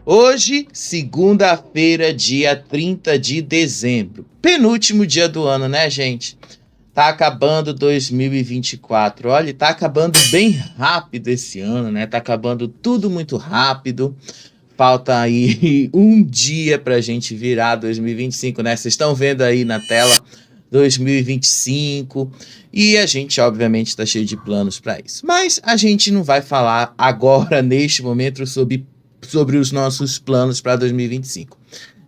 Hoje, segunda-feira, dia 30 de dezembro. Penúltimo dia do ano, né, gente? Tá acabando 2024. Olha, tá acabando bem rápido esse ano, né? Tá acabando tudo muito rápido. Falta aí um dia pra gente virar 2025, né? Vocês estão vendo aí na tela 2025 e a gente, obviamente, está cheio de planos para isso. Mas a gente não vai falar agora, neste momento, sobre os nossos planos para 2025.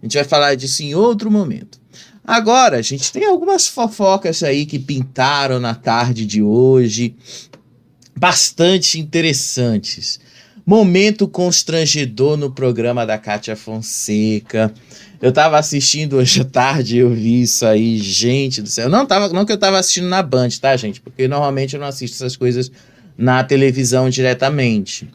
A gente vai falar disso em outro momento. Agora, a gente tem algumas fofocas aí que pintaram na tarde de hoje, bastante interessantes. Momento constrangedor no programa da Kátia Fonseca. Eu tava assistindo hoje à tarde, eu vi isso aí, gente do céu. Não que eu tava assistindo na Band, tá, gente? Porque normalmente eu não assisto essas coisas na televisão diretamente.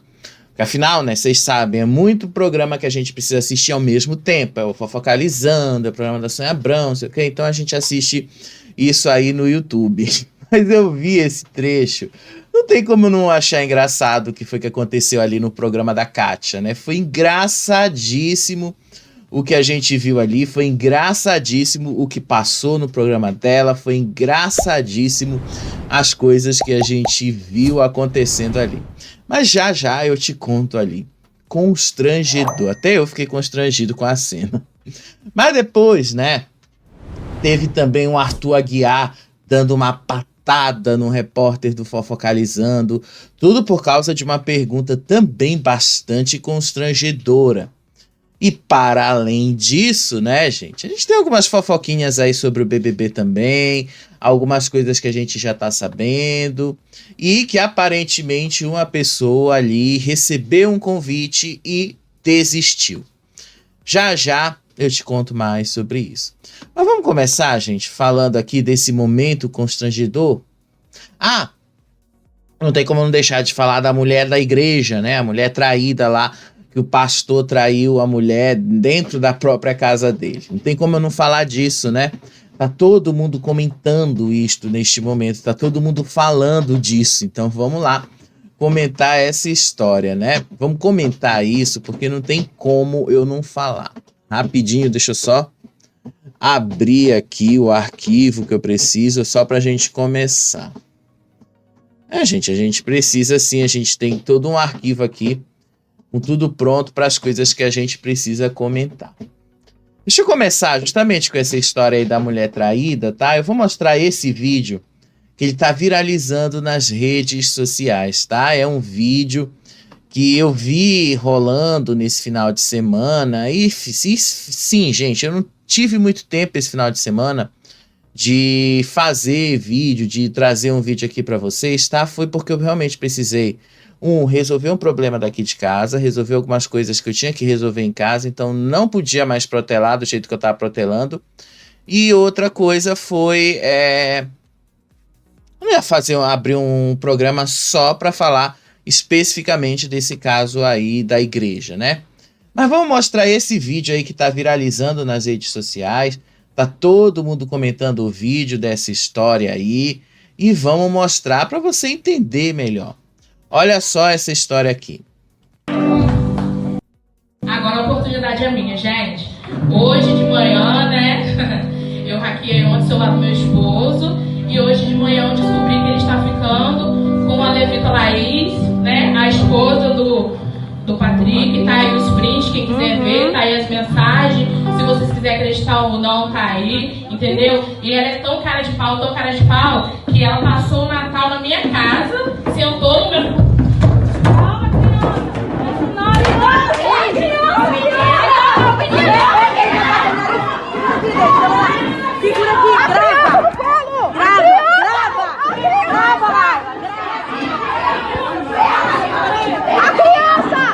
Porque, afinal, né, vocês sabem, é muito programa que a gente precisa assistir ao mesmo tempo. É o Fofocalizando, é o programa da Sônia Abrão, sei o quê. Então a gente assiste isso aí no YouTube. Mas eu vi esse trecho. Não tem como não achar engraçado o que foi que aconteceu ali no programa da Kátia, né? Foi engraçadíssimo o que a gente viu ali, foi engraçadíssimo o que passou no programa dela, foi engraçadíssimo as coisas que a gente viu acontecendo ali. Mas já eu te conto ali. Constrangedor. Até eu fiquei constrangido com a cena. Mas depois, né? Teve também o Arthur Aguiar dando uma patada no repórter do Fofocalizando. Tudo por causa de uma pergunta também bastante constrangedora. E para além disso, né, gente, a gente tem algumas fofoquinhas aí sobre o BBB também, algumas coisas que a gente já tá sabendo, e que aparentemente uma pessoa ali recebeu um convite e desistiu. Já eu te conto mais sobre isso. Mas vamos começar, gente, falando aqui desse momento constrangedor? Ah, não tem como não deixar de falar da mulher da igreja, né, a mulher traída lá, que o pastor traiu a mulher dentro da própria casa dele. Não tem como eu não falar disso, né? Tá todo mundo comentando isto neste momento, tá todo mundo falando disso. Então vamos lá comentar essa história, né? Vamos comentar isso, porque não tem como eu não falar. Rapidinho, deixa eu só abrir aqui o arquivo que eu preciso, só pra gente começar. Gente, a gente precisa sim, a gente tem todo um arquivo aqui com tudo pronto para as coisas que a gente precisa comentar. Deixa eu começar justamente com essa história aí da mulher traída, tá? Eu vou mostrar esse vídeo que ele tá viralizando nas redes sociais, tá? É um vídeo que eu vi rolando nesse final de semana e sim, gente, eu não tive muito tempo esse final de semana de fazer vídeo, de trazer um vídeo aqui para vocês, tá? Foi porque eu realmente precisei resolver um problema daqui de casa, resolver algumas coisas que eu tinha que resolver em casa, então não podia mais protelar do jeito que eu estava protelando. E outra coisa foi eu ia abrir um programa só para falar especificamente desse caso aí da igreja, né? Mas vamos mostrar esse vídeo aí que está viralizando nas redes sociais. Tá todo mundo comentando o vídeo dessa história aí e vamos mostrar para você entender melhor. Olha só essa história aqui. Agora a oportunidade é minha, gente. Hoje de manhã, né, eu hackeei ontem o celular do meu esposo e hoje de manhã eu descobri que ele está ficando com a Levita Laís, né, a esposa do Patrick. Tá aí os prints, quem quiser ver, tá aí as mensagens. Se vocês quiserem acreditar ou não, tá aí, entendeu? E ela é tão cara de pau, que ela passou o Natal na minha casa, sentou no meu... Segura aqui, grava! A criança!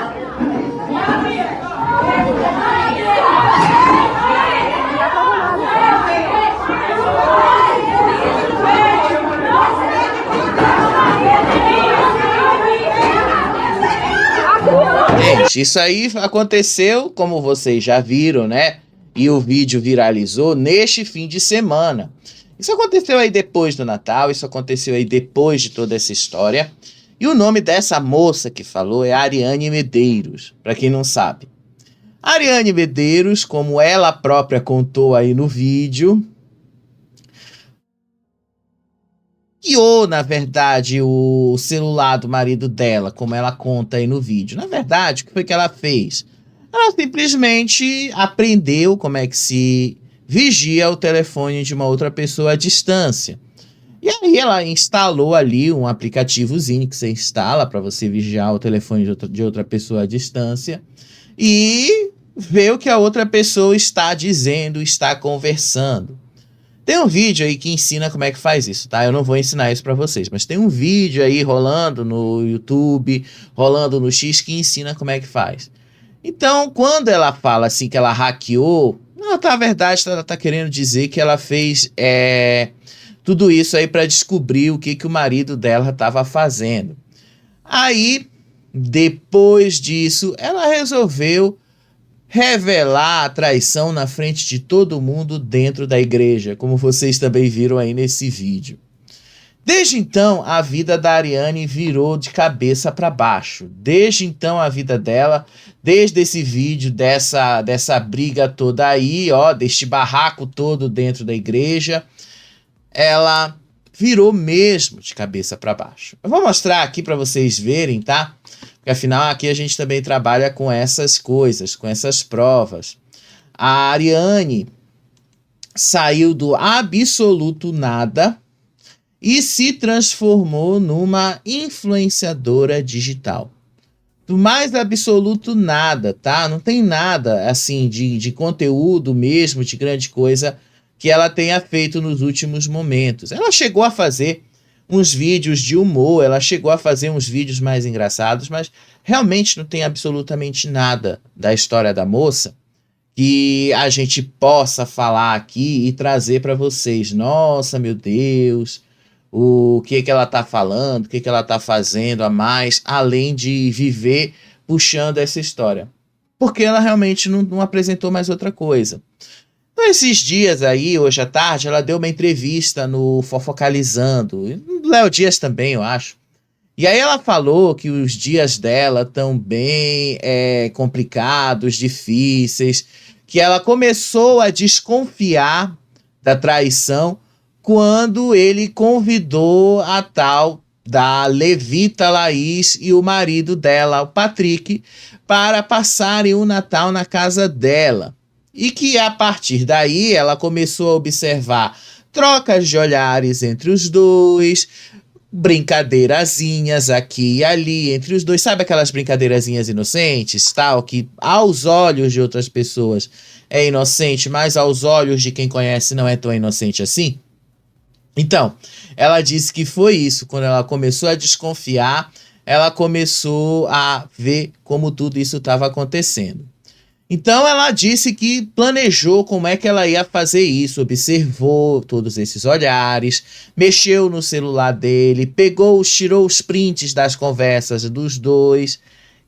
Gente, isso aí aconteceu, como vocês já viram, né? E o vídeo viralizou neste fim de semana. Isso aconteceu aí depois do Natal, isso aconteceu aí depois de toda essa história. E o nome dessa moça que falou é Ariane Medeiros, para quem não sabe. Ariane Medeiros, como ela própria contou aí no vídeo, hackeou, na verdade, o celular do marido dela, como ela conta aí no vídeo. Na verdade, o que foi que ela fez? Ela simplesmente aprendeu como é que se vigia o telefone de uma outra pessoa à distância. E aí ela instalou ali um aplicativozinho que você instala para você vigiar o telefone de outra pessoa à distância e ver o que a outra pessoa está dizendo, está conversando. Tem um vídeo aí que ensina como é que faz isso, tá? Eu não vou ensinar isso para vocês, mas tem um vídeo aí rolando no YouTube, rolando no X, que ensina como é que faz. Então, quando ela fala assim que ela hackeou, na verdade ela tá querendo dizer que ela fez tudo isso aí para descobrir o que o marido dela estava fazendo. Aí, depois disso, ela resolveu revelar a traição na frente de todo mundo dentro da igreja, como vocês também viram aí nesse vídeo. Desde então, a vida da Ariane virou de cabeça para baixo. Desde então, a vida dela, desde esse vídeo, dessa briga toda aí, ó, deste barraco todo dentro da igreja, ela virou mesmo de cabeça para baixo. Eu vou mostrar aqui para vocês verem, tá? Porque afinal aqui a gente também trabalha com essas coisas, com essas provas. A Ariane saiu do absoluto nada e se transformou numa influenciadora digital. Do mais absoluto nada, tá? Não tem nada assim de conteúdo mesmo, de grande coisa que ela tenha feito nos últimos momentos. Ela chegou a fazer uns vídeos de humor, ela chegou a fazer uns vídeos mais engraçados, mas realmente não tem absolutamente nada da história da moça que a gente possa falar aqui e trazer para vocês. Nossa, meu Deus, o que ela tá falando, o que ela tá fazendo a mais, além de viver puxando essa história. Porque ela realmente não apresentou mais outra coisa. Então, esses dias aí, hoje à tarde, ela deu uma entrevista no Fofocalizando, Léo Dias também, eu acho. E aí ela falou que os dias dela estão bem complicados, difíceis, que ela começou a desconfiar da traição quando ele convidou a tal da Levita Laís e o marido dela, o Patrick, para passarem o Natal na casa dela. E que a partir daí ela começou a observar trocas de olhares entre os dois, brincadeirazinhas aqui e ali entre os dois. Sabe aquelas brincadeirazinhas inocentes, tal, que aos olhos de outras pessoas é inocente, mas aos olhos de quem conhece não é tão inocente assim? Então, ela disse que foi isso. Quando ela começou a desconfiar, ela começou a ver como tudo isso estava acontecendo. Então ela disse que planejou como é que ela ia fazer isso, observou todos esses olhares, mexeu no celular dele, tirou os prints das conversas dos dois,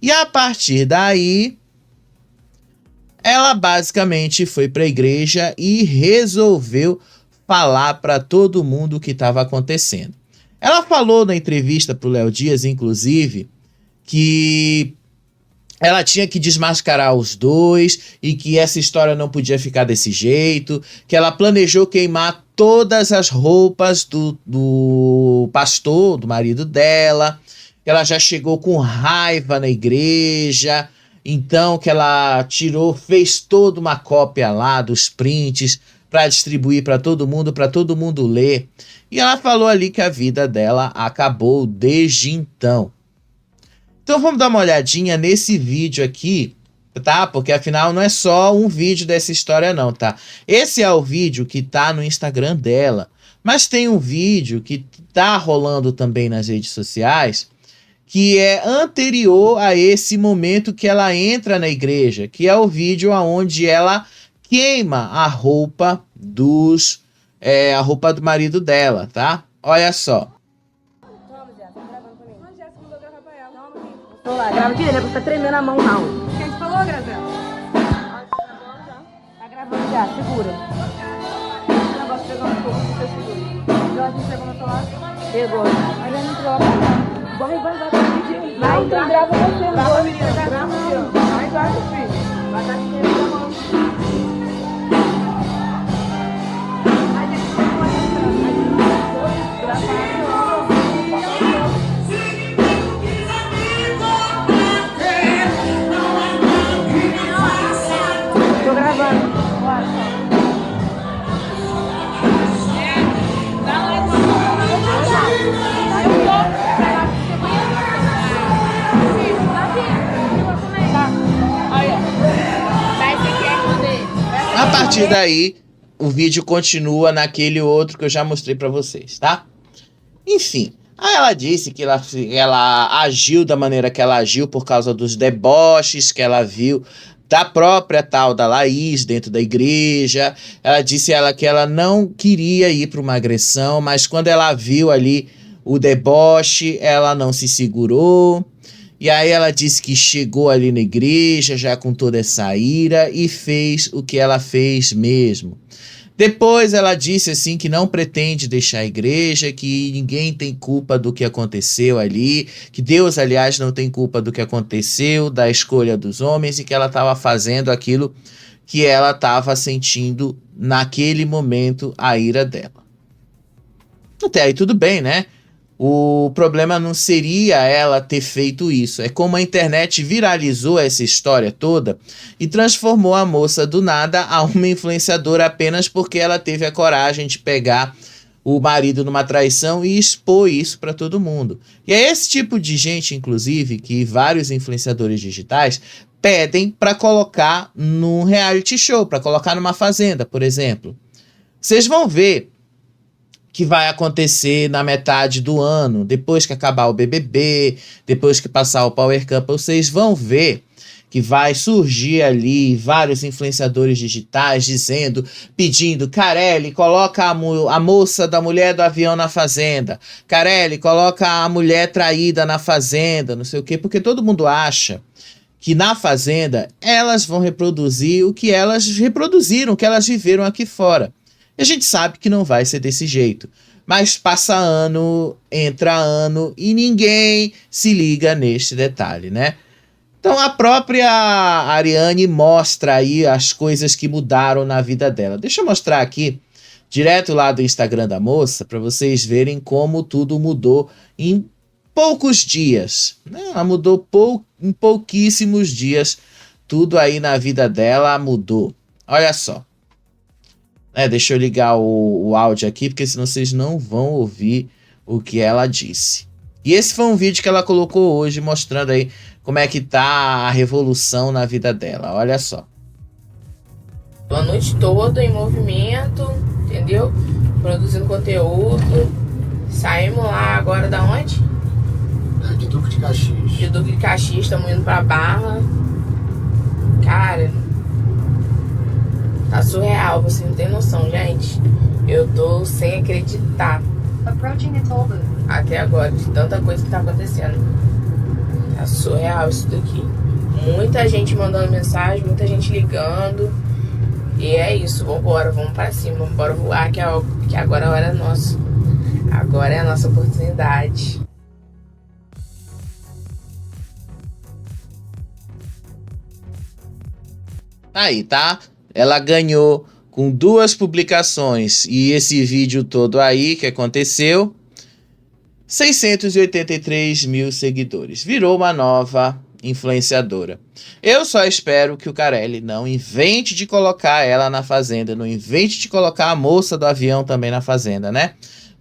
e a partir daí ela basicamente foi para a igreja e resolveu falar para todo mundo o que estava acontecendo. Ela falou na entrevista para o Léo Dias, inclusive, que ela tinha que desmascarar os dois e que essa história não podia ficar desse jeito, que ela planejou queimar todas as roupas do pastor, do marido dela, que ela já chegou com raiva na igreja, então que ela fez toda uma cópia lá dos prints para distribuir para todo mundo ler. E ela falou ali que a vida dela acabou desde então. Então vamos dar uma olhadinha nesse vídeo aqui, tá? Porque afinal não é só um vídeo dessa história não, tá? Esse é o vídeo que tá no Instagram dela, mas tem um vídeo que tá rolando também nas redes sociais, que é anterior a esse momento que ela entra na igreja, que é o vídeo onde ela queima a roupa a roupa do marido dela, tá? Olha só. Grava direito, não é pra ficar tremendo a mão, não. Quem te falou, Graziela? Tá gravando já, segura. Esse negócio pegou no fogo, você segura. Jorge pegou no celular? Pegou. Mas ele não tirou a foto. Vai, tá pedindo. Não, Então grava você, Grava, menina, grava, filho. Vai, filho. Vai dar dinheiro na mão. A gente não pode entrar. A gente não pode gravar. Tô gravando. A partir daí, o vídeo continua naquele outro que eu já mostrei pra vocês, tá? Enfim, aí ela disse que ela agiu da maneira que ela agiu por causa dos deboches que ela viu da própria tal da Laís dentro da igreja. Ela disse que ela não queria ir para uma agressão, mas quando ela viu ali o deboche, ela não se segurou. E aí ela disse que chegou ali na igreja já com toda essa ira e fez o que ela fez mesmo. Depois ela disse assim que não pretende deixar a igreja, que ninguém tem culpa do que aconteceu ali, que Deus, aliás, não tem culpa do que aconteceu, da escolha dos homens, e que ela estava fazendo aquilo que ela estava sentindo naquele momento, a ira dela. Até aí tudo bem, né? O problema não seria ela ter feito isso. É como a internet viralizou essa história toda e transformou a moça do nada a uma influenciadora apenas porque ela teve a coragem de pegar o marido numa traição e expor isso para todo mundo. E é esse tipo de gente, inclusive, que vários influenciadores digitais pedem para colocar num reality show, para colocar numa fazenda, por exemplo. Vocês vão ver que vai acontecer na metade do ano, depois que acabar o BBB, depois que passar o Power Couple, vocês vão ver que vai surgir ali vários influenciadores digitais dizendo, pedindo, Carelli, coloca a moça da mulher do avião na fazenda, Carelli, coloca a mulher traída na fazenda, não sei o quê, porque todo mundo acha que na fazenda elas vão reproduzir o que elas reproduziram, o que elas viveram aqui fora. E a gente sabe que não vai ser desse jeito. Mas passa ano, entra ano e ninguém se liga neste detalhe, né? Então a própria Ariane mostra aí as coisas que mudaram na vida dela. Deixa eu mostrar aqui, direto lá do Instagram da moça, para vocês verem como tudo mudou em poucos dias. Ela mudou em pouquíssimos dias. Tudo aí na vida dela mudou. Olha só. Deixa eu ligar o áudio aqui, porque senão vocês não vão ouvir o que ela disse. E esse foi um vídeo que ela colocou hoje, mostrando aí como é que tá a revolução na vida dela. Olha só. A noite toda em movimento, entendeu? Produzindo conteúdo. Saímos lá agora da onde? De Duque de Caxias. De Duque de Caxias, estamos indo pra Barra. Cara, tá surreal, você não tem noção, gente. Eu tô sem acreditar. Até agora, de tanta coisa que tá acontecendo. Tá surreal isso daqui. Muita gente mandando mensagem, muita gente ligando. E é isso, vambora, vamos pra cima, bora voar, que agora a hora é nossa. Agora é a nossa oportunidade. Aí, tá? Ela ganhou com 2 publicações e esse vídeo todo aí que aconteceu, 683 mil seguidores. Virou uma nova influenciadora. Eu só espero que o Carelli não invente de colocar ela na fazenda, não invente de colocar a moça do avião também na fazenda, né?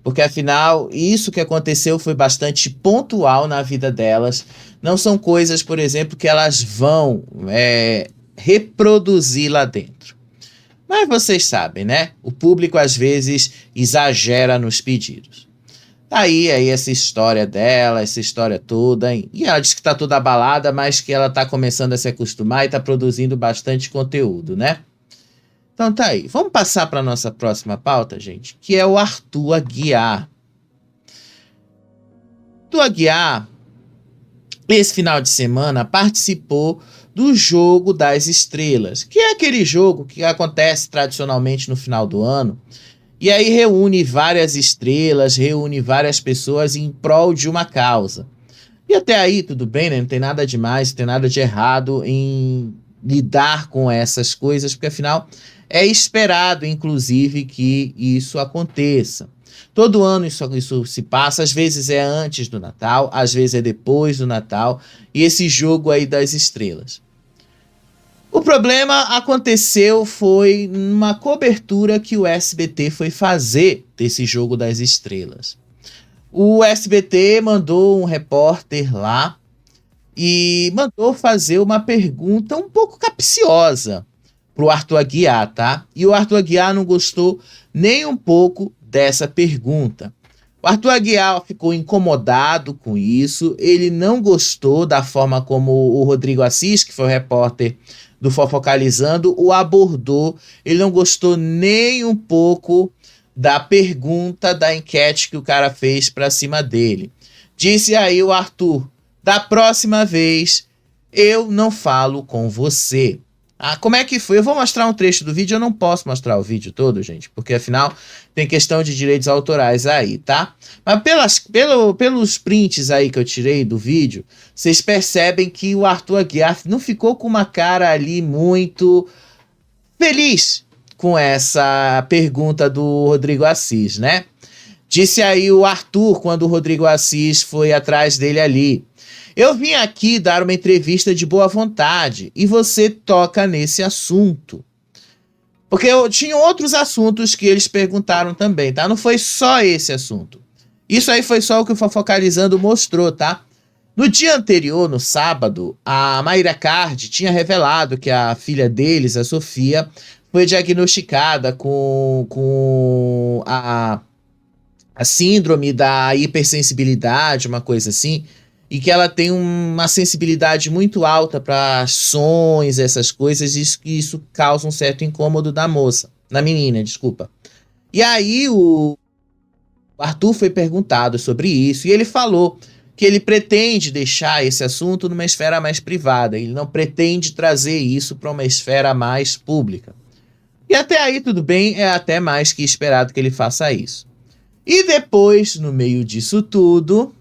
Porque afinal, isso que aconteceu foi bastante pontual na vida delas. Não são coisas, por exemplo, que elas vão reproduzir lá dentro. Mas vocês sabem, né? O público às vezes exagera nos pedidos. Aí essa história dela, essa história toda. E ela diz que tá toda abalada, mas que ela tá começando a se acostumar e tá produzindo bastante conteúdo, né? Então tá aí. Vamos passar para nossa próxima pauta, gente, que é o Arthur Aguiar. Arthur Aguiar, esse final de semana, participou do Jogo das Estrelas, que é aquele jogo que acontece tradicionalmente no final do ano, e aí reúne várias estrelas, reúne várias pessoas em prol de uma causa. E até aí tudo bem, né? Não tem nada de mais, não tem nada de errado em lidar com essas coisas, porque afinal é esperado, inclusive, que isso aconteça. Todo ano isso se passa, às vezes é antes do Natal, às vezes é depois do Natal, e esse jogo aí das estrelas. O problema aconteceu foi numa cobertura que o SBT foi fazer desse jogo das estrelas. O SBT mandou um repórter lá e mandou fazer uma pergunta um pouco capciosa pro Arthur Aguiar, tá? E o Arthur Aguiar não gostou nem um pouco dessa pergunta. O Arthur Aguiar ficou incomodado com isso, ele não gostou da forma como o Rodrigo Assis, que foi o repórter do Fofocalizando, o abordou, ele não gostou nem um pouco da pergunta da enquete que o cara fez pra cima dele. Disse aí o Arthur: da próxima vez eu não falo com você. Ah, como é que foi? Eu vou mostrar um trecho do vídeo, eu não posso mostrar o vídeo todo, gente, porque afinal tem questão de direitos autorais aí, tá? Mas pelos prints aí que eu tirei do vídeo, vocês percebem que o Arthur Aguiar não ficou com uma cara ali muito feliz com essa pergunta do Rodrigo Assis, né? Disse aí o Arthur, quando o Rodrigo Assis foi atrás dele ali: eu vim aqui dar uma entrevista de boa vontade e você toca nesse assunto. Porque tinha outros assuntos que eles perguntaram também, tá? Não foi só esse assunto. Isso aí foi só o que o Fofocalizando mostrou, tá? No dia anterior, no sábado, a Mayra Card tinha revelado que a filha deles, a Sofia, foi diagnosticada com a síndrome da hipersensibilidade, uma coisa assim, e que ela tem uma sensibilidade muito alta para sons, essas coisas, e isso causa um certo incômodo na menina, desculpa. E aí o Arthur foi perguntado sobre isso, e ele falou que ele pretende deixar esse assunto numa esfera mais privada, ele não pretende trazer isso para uma esfera mais pública. E até aí tudo bem, é até mais que esperado que ele faça isso. E depois, no meio disso tudo,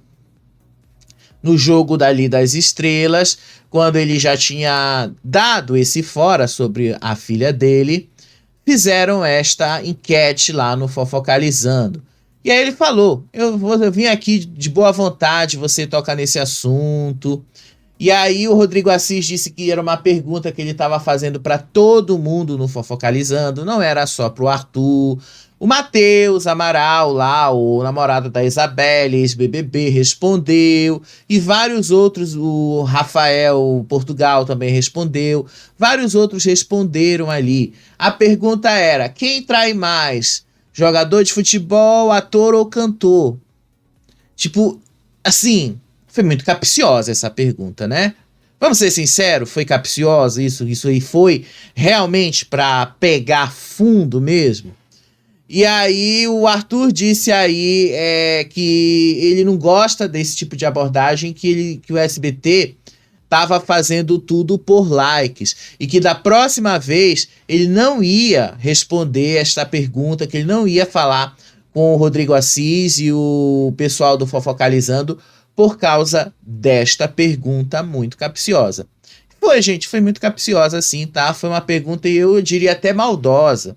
no jogo dali das estrelas, quando ele já tinha dado esse fora sobre a filha dele, fizeram esta enquete lá no Fofocalizando. E aí ele falou: eu vim aqui de boa vontade, você toca nesse assunto. E aí o Rodrigo Assis disse que era uma pergunta que ele estava fazendo para todo mundo no Fofocalizando, não era só para o Arthur. O Matheus Amaral lá, o namorado da Isabelle, ex-BBB, respondeu. E vários outros, o Rafael Portugal também respondeu. Vários outros responderam ali. A pergunta era: quem trai mais? Jogador de futebol, ator ou cantor? Tipo, assim, foi muito capciosa essa pergunta, né? Vamos ser sinceros, foi capciosa isso aí foi realmente para pegar fundo mesmo? E aí o Arthur disse aí que ele não gosta desse tipo de abordagem, que o SBT estava fazendo tudo por likes. E que da próxima vez ele não ia responder esta pergunta, que ele não ia falar com o Rodrigo Assis e o pessoal do Fofocalizando por causa desta pergunta muito capciosa. Foi, gente, foi muito capciosa sim, tá? Foi uma pergunta, eu diria até maldosa.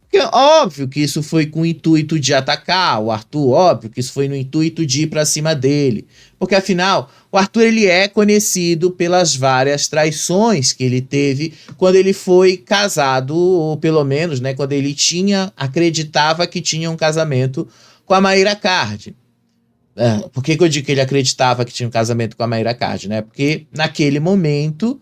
Porque óbvio que isso foi com o intuito de atacar o Arthur, óbvio que isso foi no intuito de ir pra cima dele. Porque afinal, o Arthur ele é conhecido pelas várias traições que ele teve quando ele foi casado, ou pelo menos, né, quando ele acreditava que tinha um casamento com a Mayra Card. Por que eu digo que ele acreditava que tinha um casamento com a Mayra Card, né? Porque naquele momento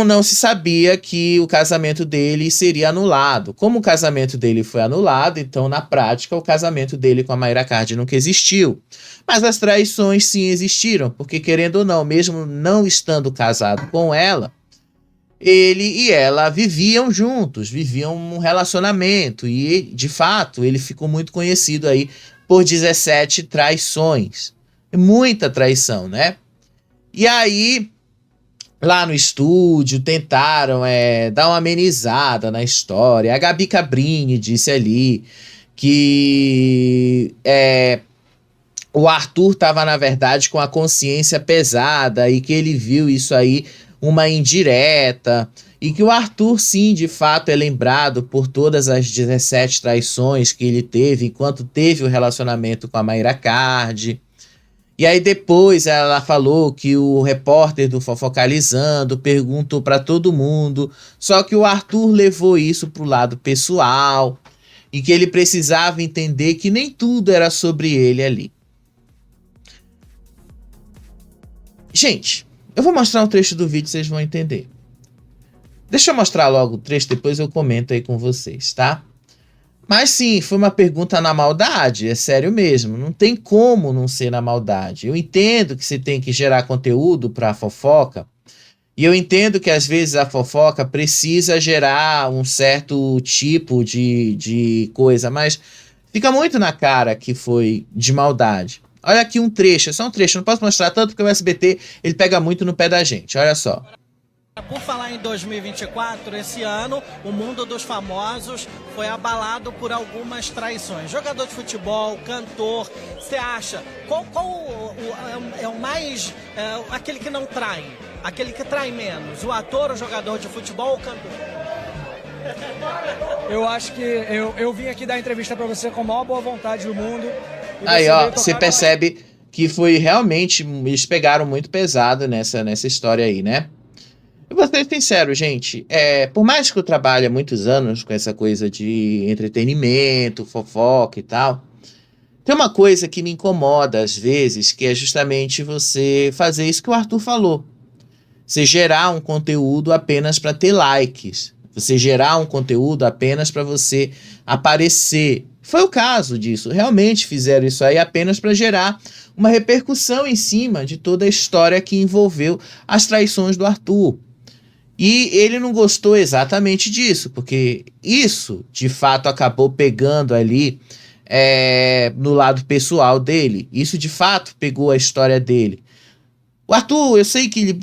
não se sabia que o casamento dele seria anulado. Como o casamento dele foi anulado, então, na prática, o casamento dele com a Mayra Card nunca existiu. Mas as traições sim existiram, porque, querendo ou não, mesmo não estando casado com ela, ele e ela viviam juntos, viviam um relacionamento. E, de fato, ele ficou muito conhecido aí por 17 traições. Muita traição, né? E aí, lá no estúdio, tentaram dar uma amenizada na história. A Gabi Cabrini disse ali que o Arthur estava, na verdade, com a consciência pesada e que ele viu isso aí uma indireta, e que o Arthur, sim, de fato é lembrado por todas as 17 traições que ele teve enquanto teve o relacionamento com a Mayra Card. E aí depois ela falou que o repórter do Fofocalizando perguntou para todo mundo, só que o Arthur levou isso pro lado pessoal e que ele precisava entender que nem tudo era sobre ele ali. Gente, eu vou mostrar um trecho do vídeo, vocês vão entender. Deixa eu mostrar logo o trecho, depois eu comento aí com vocês, tá? Mas sim, foi uma pergunta na maldade, é sério mesmo. Não tem como não ser na maldade. Eu entendo que você tem que gerar conteúdo para a fofoca. E eu entendo que às vezes a fofoca precisa gerar um certo tipo de coisa. Mas fica muito na cara que foi de maldade. Olha aqui um trecho, é só um trecho. Não posso mostrar tanto porque o SBT ele pega muito no pé da gente. Olha só. Por falar em 2024, esse ano, o mundo dos famosos foi abalado por algumas traições. Jogador de futebol, cantor, você acha? Qual é o mais... aquele que não trai? Aquele que trai menos? O ator, o jogador de futebol ou o cantor? Eu acho que eu vim aqui dar entrevista pra você com a maior boa vontade do mundo. Aí, ó, você percebe que foi realmente... Eles pegaram muito pesado nessa história aí, né? Eu vou ser sincero, gente, por mais que eu trabalhe há muitos anos com essa coisa de entretenimento, fofoca e tal, tem uma coisa que me incomoda às vezes, que é justamente você fazer isso que o Arthur falou. Você gerar um conteúdo apenas para ter likes, você gerar um conteúdo apenas para você aparecer. Foi o caso disso, realmente fizeram isso aí apenas para gerar uma repercussão em cima de toda a história que envolveu as traições do Arthur. E ele não gostou exatamente disso, porque isso, de fato, acabou pegando ali no lado pessoal dele. Isso, de fato, pegou a história dele. O Arthur, eu sei que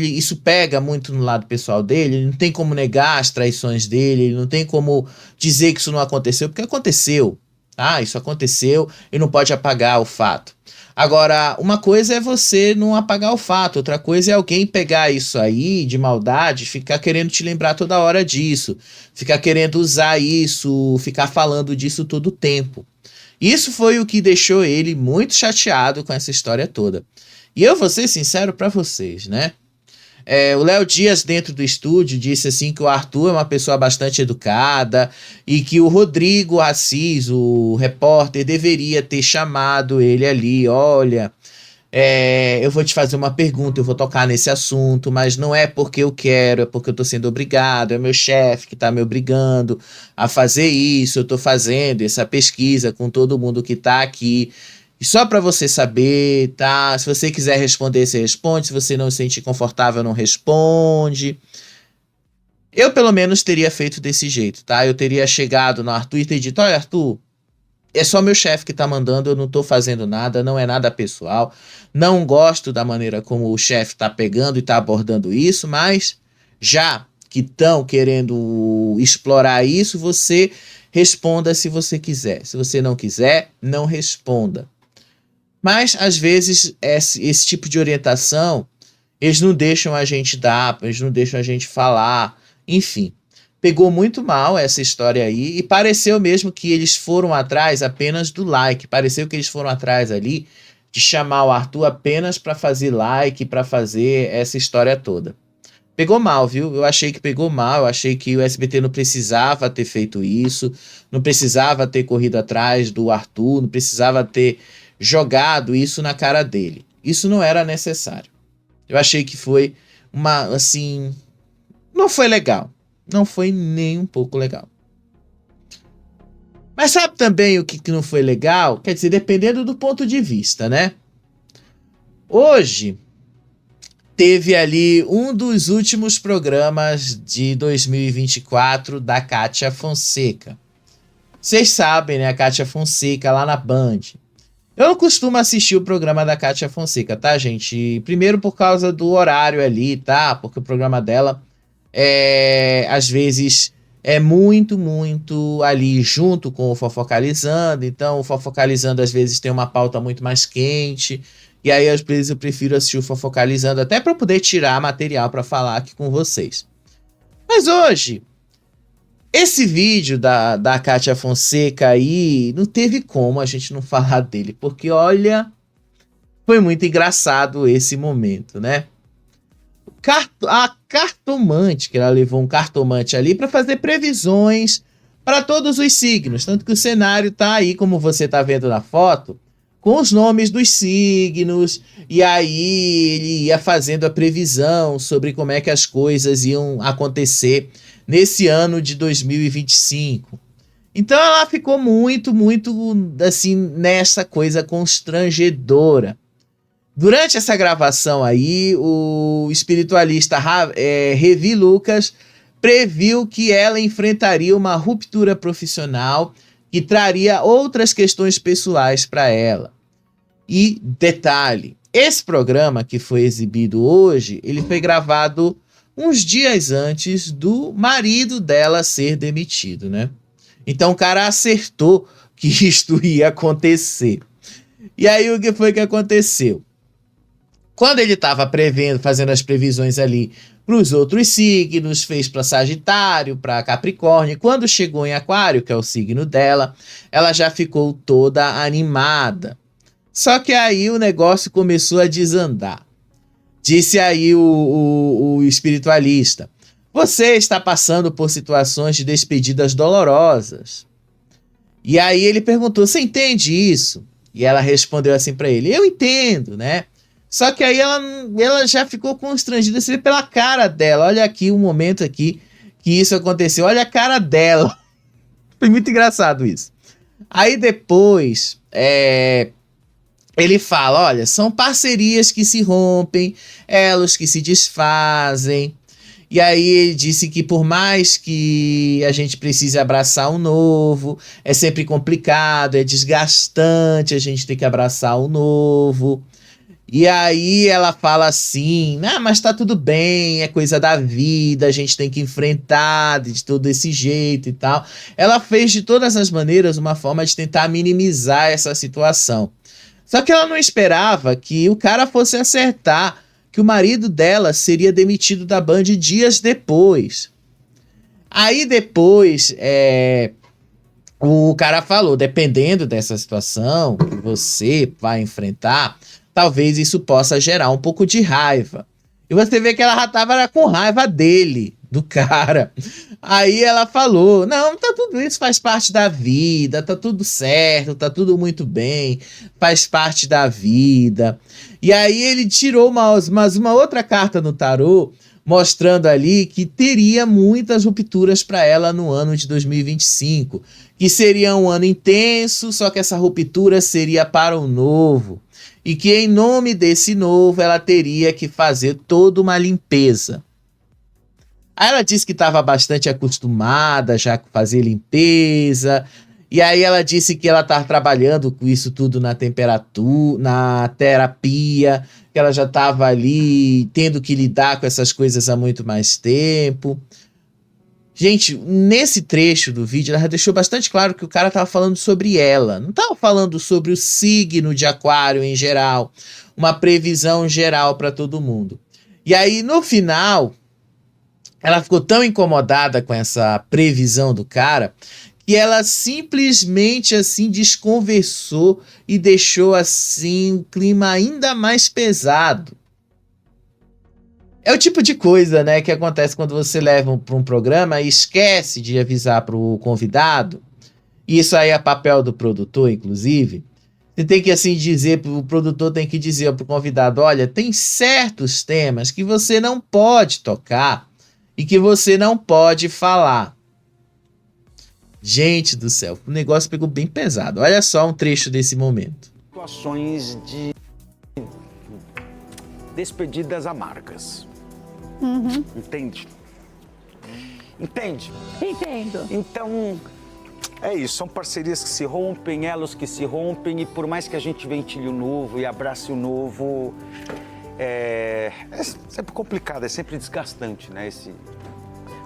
isso pega muito no lado pessoal dele, ele não tem como negar as traições dele, ele não tem como dizer que isso não aconteceu, porque aconteceu, tá? Isso aconteceu e não pode apagar o fato. Agora, uma coisa é você não apagar o fato, outra coisa é alguém pegar isso aí de maldade, ficar querendo te lembrar toda hora disso, ficar querendo usar isso, ficar falando disso todo o tempo. Isso foi o que deixou ele muito chateado com essa história toda. E eu vou ser sincero pra vocês, né? O Léo Dias, dentro do estúdio, disse assim que o Arthur é uma pessoa bastante educada e que o Rodrigo Assis, o repórter, deveria ter chamado ele ali. Olha, eu vou te fazer uma pergunta, eu vou tocar nesse assunto, mas não é porque eu quero, é porque eu tô sendo obrigado, é meu chefe que tá me obrigando a fazer isso, eu tô fazendo essa pesquisa com todo mundo que tá aqui. E só para você saber, tá? Se você quiser responder, você responde. Se você não se sentir confortável, não responde. Eu, pelo menos, teria feito desse jeito, tá? Eu teria chegado no Arthur e ter dito, olha, Arthur, é só meu chefe que tá mandando, eu não tô fazendo nada, não é nada pessoal. Não gosto da maneira como o chefe tá pegando e tá abordando isso, mas já que estão querendo explorar isso, você responda se você quiser. Se você não quiser, não responda. Mas, às vezes, esse tipo de orientação, eles não deixam a gente dar, eles não deixam a gente falar, enfim. Pegou muito mal essa história aí e pareceu mesmo que eles foram atrás apenas do like. Pareceu que eles foram atrás ali de chamar o Arthur apenas para fazer like, para fazer essa história toda. Pegou mal, viu? Eu achei que pegou mal, eu achei que o SBT não precisava ter feito isso, não precisava ter corrido atrás do Arthur, não precisava ter jogado isso na cara dele. Isso não era necessário. Eu achei que foi não foi legal. Não foi nem um pouco legal. Mas sabe também o que não foi legal? Quer dizer, dependendo do ponto de vista, né? Hoje teve ali um dos últimos programas de 2024 da Kátia Fonseca. Vocês sabem, né? A Kátia Fonseca lá na Band. Eu não costumo assistir o programa da Kátia Fonseca, tá, gente? Primeiro por causa do horário ali, tá? Porque o programa dela às vezes é muito ali junto com o Fofocalizando. Então o Fofocalizando às vezes tem uma pauta muito mais quente E aí, às vezes, eu prefiro assistir o Fofocalizando, até para poder tirar material para falar aqui com vocês. Mas hoje, esse vídeo da Kátia Fonseca aí, não teve como a gente não falar dele, porque olha, foi muito engraçado esse momento, né? A cartomante, que ela levou um cartomante ali para fazer previsões para todos os signos, tanto que o cenário tá aí, como você tá vendo na foto, com os nomes dos signos, e aí ele ia fazendo a previsão sobre como é que as coisas iam acontecer nesse ano de 2025. Então ela ficou muito, assim, nessa coisa constrangedora. Durante essa gravação aí, o espiritualista Revi Lucas previu que ela enfrentaria uma ruptura profissional que traria outras questões pessoais para ela. E detalhe, esse programa que foi exibido hoje, ele foi gravado uns dias antes do marido dela ser demitido, né? Então o cara acertou que isto ia acontecer. E aí o que foi que aconteceu? Quando ele estava prevendo, fazendo as previsões ali para os outros signos, fez para Sagitário, para Capricórnio. Quando chegou em Aquário, que é o signo dela, ela já ficou toda animada. Só que aí o negócio começou a desandar. Disse aí o espiritualista: você está passando por situações de despedidas dolorosas. E aí ele perguntou: você entende isso? E ela respondeu assim para ele: eu entendo, né? Só que aí ela já ficou constrangida, você vê pela cara dela. Olha aqui o momento aqui que isso aconteceu. Olha a cara dela. Foi muito engraçado isso. Aí depois, ele fala, olha, são parcerias que se rompem, elos que se desfazem. E aí ele disse que por mais que a gente precise abraçar o novo, é sempre complicado, é desgastante a gente ter que abraçar o novo. E aí ela fala assim, mas tá tudo bem, é coisa da vida, a gente tem que enfrentar de todo esse jeito e tal. Ela fez de todas as maneiras uma forma de tentar minimizar essa situação. Só que ela não esperava que o cara fosse acertar que o marido dela seria demitido da Band dias depois. Aí depois, o cara falou, dependendo dessa situação que você vai enfrentar, talvez isso possa gerar um pouco de raiva. E você vê que ela já estava com raiva dele, do cara. Aí ela falou, não, tá tudo isso, faz parte da vida, tá tudo certo, tá tudo muito bem, faz parte da vida. E aí ele tirou uma outra carta no tarô, mostrando ali que teria muitas rupturas para ela no ano de 2025, que seria um ano intenso, só que essa ruptura seria para o novo. E que em nome desse novo ela teria que fazer toda uma limpeza. Aí ela disse que estava bastante acostumada já a fazer limpeza. E aí ela disse que ela estava trabalhando com isso tudo na terapia, que ela já estava ali tendo que lidar com essas coisas há muito mais tempo. Gente, nesse trecho do vídeo, ela já deixou bastante claro que o cara tava falando sobre ela. Não tava falando sobre o signo de Aquário em geral. Uma previsão geral para todo mundo. E aí, no final, ela ficou tão incomodada com essa previsão do cara que ela simplesmente, assim, desconversou e deixou, assim, o clima ainda mais pesado. É o tipo de coisa, né, que acontece quando você leva para um programa e esquece de avisar para o convidado. Isso aí é papel do produtor, inclusive. Você tem que, assim, o produtor tem que dizer para o convidado, olha, tem certos temas que você não pode tocar e que você não pode falar. Gente do céu, o negócio pegou bem pesado. Olha só um trecho desse momento. Situações de despedidas amargas. Entende? Entende? Entendo. Então, é isso. São parcerias que se rompem, elos que se rompem, e por mais que a gente ventile o novo e abrace o novo, é sempre complicado, é sempre desgastante, né?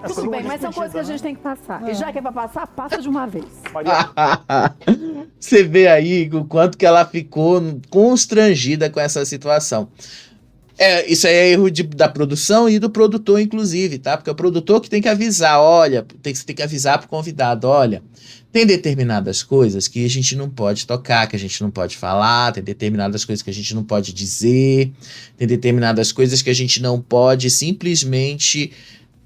Tudo bem, mas são coisas que a gente tem que passar. E já que é pra passar, passa de uma vez. Você vê aí o quanto que ela ficou constrangida com essa situação. Isso aí é erro da produção e do produtor, inclusive, tá? Porque é o produtor que tem que avisar, olha, você tem que avisar pro convidado, olha, tem determinadas coisas que a gente não pode tocar, que a gente não pode falar, tem determinadas coisas que a gente não pode dizer, tem determinadas coisas que a gente não pode simplesmente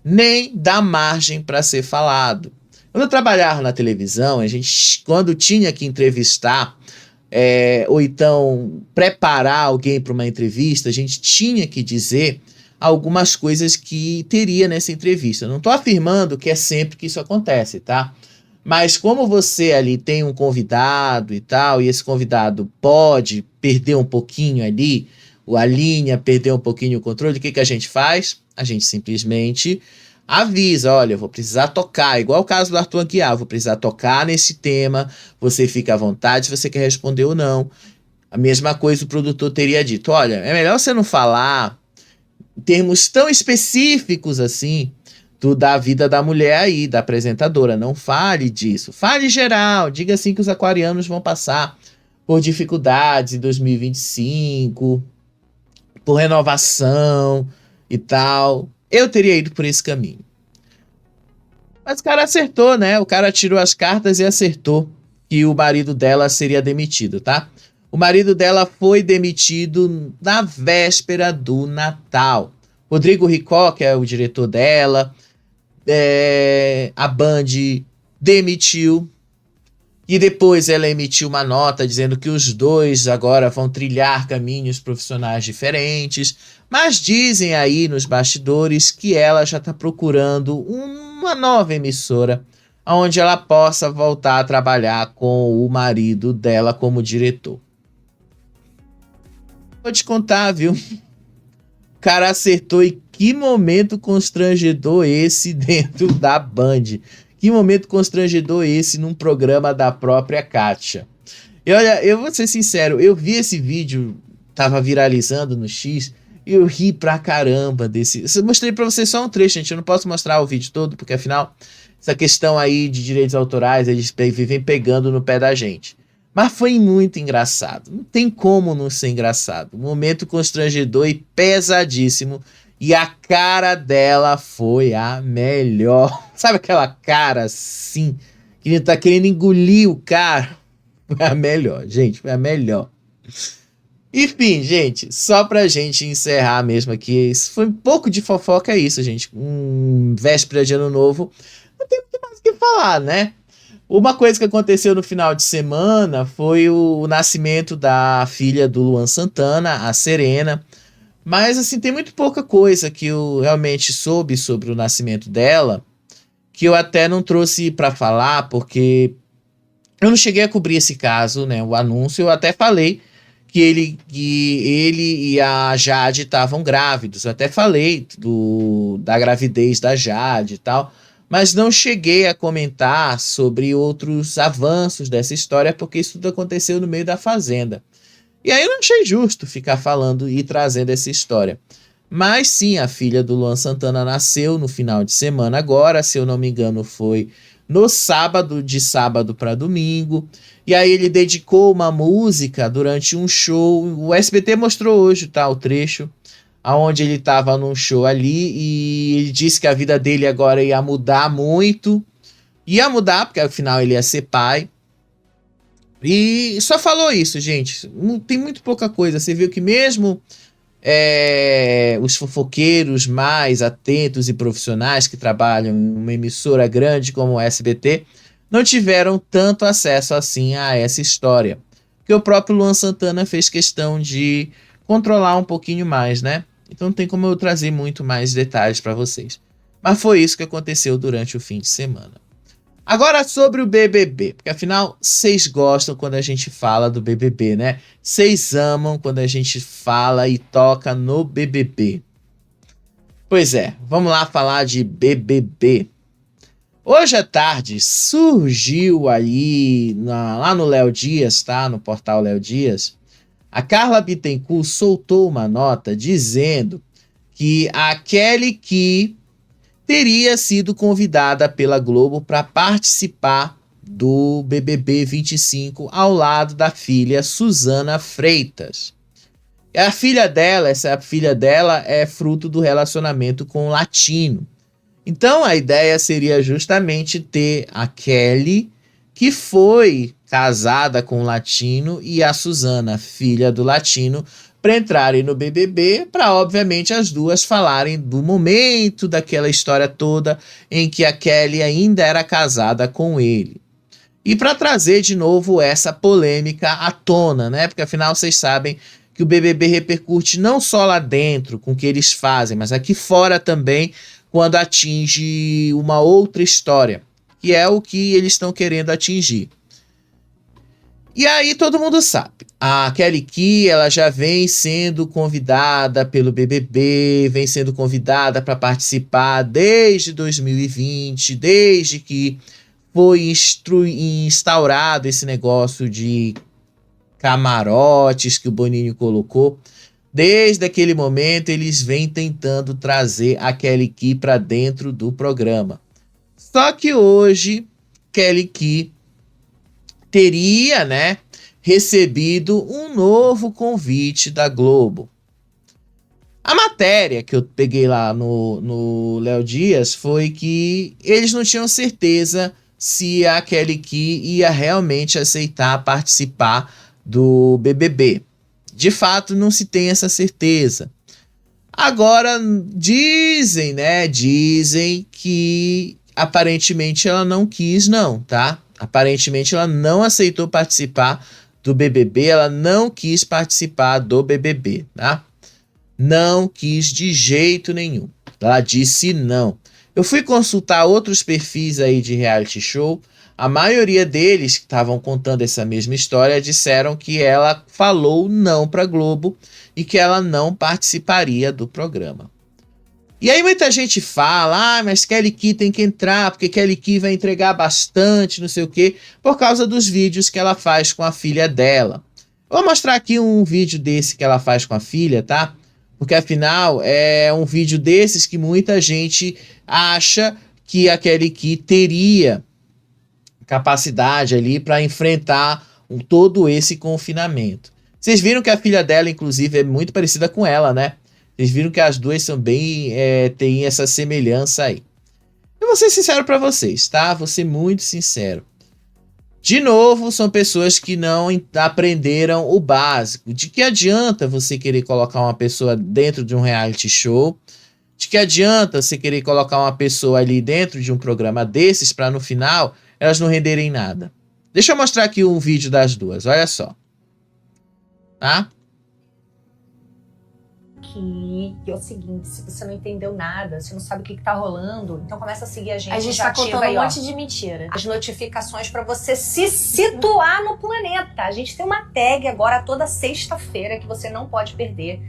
nem dar margem para ser falado. Quando eu trabalhava na televisão, a gente, quando tinha que entrevistar ou então preparar alguém para uma entrevista, a gente tinha que dizer algumas coisas que teria nessa entrevista. Não estou afirmando que é sempre que isso acontece, tá? Mas como você ali tem um convidado e tal, e esse convidado pode perder um pouquinho ali, a linha, perder um pouquinho o controle, o que a gente faz? A gente simplesmente avisa, olha, eu vou precisar tocar, igual o caso do Arthur Aguiar, vou precisar tocar nesse tema, você fica à vontade se você quer responder ou não. A mesma coisa o produtor teria dito, olha, é melhor você não falar em termos tão específicos assim da vida da mulher aí, da apresentadora, não fale disso, fale geral, diga assim que os aquarianos vão passar por dificuldades em 2025, por renovação e tal. Eu teria ido por esse caminho. Mas o cara acertou, né? O cara tirou as cartas e acertou que o marido dela seria demitido, tá? O marido dela foi demitido na véspera do Natal. Rodrigo Ricó, que é o diretor dela, a Band demitiu. E depois ela emitiu uma nota dizendo que os dois agora vão trilhar caminhos profissionais diferentes. Mas dizem aí nos bastidores que ela já está procurando uma nova emissora onde ela possa voltar a trabalhar com o marido dela como diretor. Vou te contar, viu? O cara acertou, e que momento constrangedor esse dentro da Band. Que momento constrangedor esse num programa da própria Kátia. E olha, eu vou ser sincero, eu vi esse vídeo, tava viralizando no X, e eu ri pra caramba desse. Eu mostrei pra vocês só um trecho, gente, eu não posso mostrar o vídeo todo, porque afinal, essa questão aí de direitos autorais, eles vivem pegando no pé da gente. Mas foi muito engraçado, não tem como não ser engraçado. Um momento constrangedor e pesadíssimo. E a cara dela foi a melhor. Sabe aquela cara assim, que tá querendo engolir o cara? Foi a melhor, gente, foi a melhor. Enfim, gente, só pra gente encerrar mesmo aqui, isso foi um pouco de fofoca, é isso, gente. Véspera de Ano Novo, não tem muito mais o que falar, né? Uma coisa que aconteceu no final de semana foi o nascimento da filha do Luan Santana, a Serena. Mas, assim, tem muito pouca coisa que eu realmente soube sobre o nascimento dela, que eu até não trouxe para falar, porque eu não cheguei a cobrir esse caso, né? O anúncio, eu até falei que ele e a Jade estavam grávidos. Eu até falei da gravidez da Jade e tal, mas não cheguei a comentar sobre outros avanços dessa história, porque isso tudo aconteceu no meio da Fazenda. E aí eu não achei justo ficar falando e trazendo essa história. Mas sim, a filha do Luan Santana nasceu no final de semana agora, se eu não me engano foi no sábado, de sábado para domingo. E aí ele dedicou uma música durante um show. O SBT mostrou hoje, tá, o trecho, onde ele estava num show ali e ele disse que a vida dele agora ia mudar muito. Ia mudar, porque afinal ele ia ser pai. E só falou isso, gente. Tem muito pouca coisa. Você viu que mesmo os fofoqueiros mais atentos e profissionais que trabalham em uma emissora grande como o SBT não tiveram tanto acesso assim a essa história. Porque o próprio Luan Santana fez questão de controlar um pouquinho mais, né? Então não tem como eu trazer muito mais detalhes para vocês. Mas foi isso que aconteceu durante o fim de semana. Agora sobre o BBB, porque afinal vocês gostam quando a gente fala do BBB, né? Vocês amam quando a gente fala e toca no BBB. Pois é, vamos lá falar de BBB. Hoje à tarde surgiu ali, lá no Léo Dias, tá? No portal Léo Dias, a Carla Bittencourt soltou uma nota dizendo que a Kelly Key teria sido convidada pela Globo para participar do BBB 25 ao lado da filha Suzana Freitas. A filha dela, essa filha dela é fruto do relacionamento com o Latino. Então a ideia seria justamente ter a Kelly, que foi casada com o Latino, e a Suzana, filha do Latino, para entrarem no BBB, para obviamente as duas falarem do momento daquela história toda em que a Kelly ainda era casada com ele. E para trazer de novo essa polêmica à tona, né? Porque afinal vocês sabem que o BBB repercute não só lá dentro com o que eles fazem, mas aqui fora também, quando atinge uma outra história, que é o que eles estão querendo atingir. E aí todo mundo sabe, a Kelly Key, ela já vem sendo convidada pelo BBB, vem sendo convidada para participar desde 2020, desde que foi instaurado esse negócio de camarotes que o Boninho colocou. Desde aquele momento eles vêm tentando trazer a Kelly Key para dentro do programa. Só que hoje Kelly Key teria, né, recebido um novo convite da Globo. A matéria que eu peguei lá no Léo Dias foi que eles não tinham certeza se a Kelly Key ia realmente aceitar participar do BBB. De fato, não se tem essa certeza. Agora, dizem que aparentemente ela não quis não, tá? Aparentemente ela não aceitou participar do BBB, ela não quis participar do BBB, tá? Não quis de jeito nenhum. Ela disse não. Eu fui consultar outros perfis aí de reality show. A maioria deles que estavam contando essa mesma história disseram que ela falou não para Globo e que ela não participaria do programa. E aí muita gente fala, mas Kelly Key tem que entrar, porque Kelly Key vai entregar bastante, não sei o quê, por causa dos vídeos que ela faz com a filha dela. Vou mostrar aqui um vídeo desse que ela faz com a filha, tá? Porque afinal é um vídeo desses que muita gente acha que a Kelly Key teria capacidade ali para enfrentar todo esse confinamento. Vocês viram que a filha dela, inclusive, é muito parecida com ela, né? Vocês viram que as duas são bem... têm essa semelhança aí. Eu vou ser sincero para vocês, tá? Vou ser muito sincero. De novo, são pessoas que não aprenderam o básico. De que adianta você querer colocar uma pessoa dentro de um reality show? De que adianta você querer colocar uma pessoa ali dentro de um programa desses para no final elas não renderem nada? Deixa eu mostrar aqui um vídeo das duas, olha só. Tá? Que é o seguinte, se você não entendeu nada, você não sabe o que tá rolando, então começa a seguir a gente. A gente tá contando aí, um monte de mentira. As notificações para você se situar no planeta. A gente tem uma tag agora toda sexta-feira que você não pode perder.